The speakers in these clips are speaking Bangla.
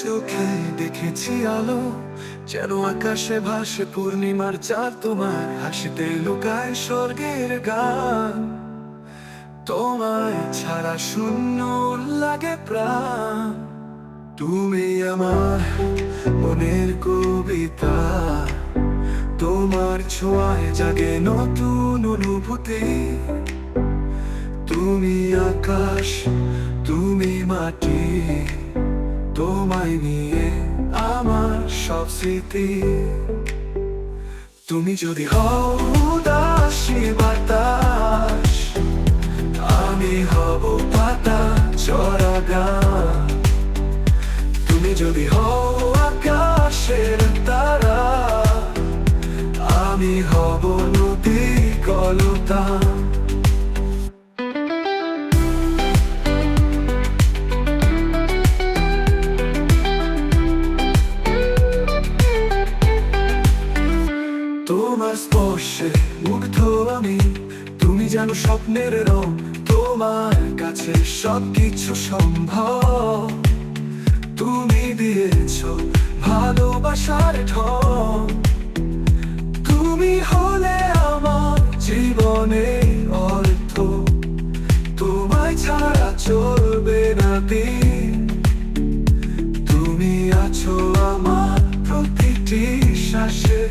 চোখে দেখেছি আলো, যেন আকাশে ভাসে পূর্ণিমার চাঁদ। তোমার হাসিতে লুকায় স্বর্গের গান, তোমায় ছাড়া শূন্য লাগে প্রাণ। তুমি আমার মনের কবিতা, তোমার ছোঁয়ায় জাগে নতুন অনুভূতি। তুমি আকাশ, তুমি মাটি, তোমায় নিয়ে আমার সব স্মৃতি। তুমি যদি হও উদাসী বাতাস, আমি হব পাতা ঝরা গান। তুমি যদি হও আকাশের তারা, আমি হব নদী কলতা। তোমার স্পর্শে মুগ্ধ আমি, তুমি জানো স্বপ্নের রং। তোমার কাছে সবকিছু সম্ভব, তুমি দিয়েছো ভালোবাসার ঢং। তুমি হলে আমার জীবনে অর্থ, তোমায় ছাড়া চলবে না দিন। তুমি আছো আমার প্রতিটি শ্বাসে,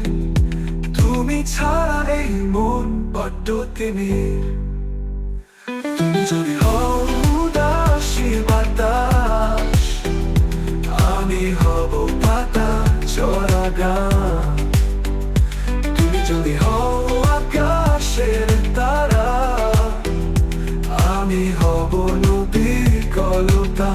তুমি ছাড়া এই মন বড্ড তিমির। তুমি যদি হও উদাসী বাতাস, আমি হব পাতা ঝরা গান। তুমি যদি হও আকাশের তারা, আমি হব নদী কলতা।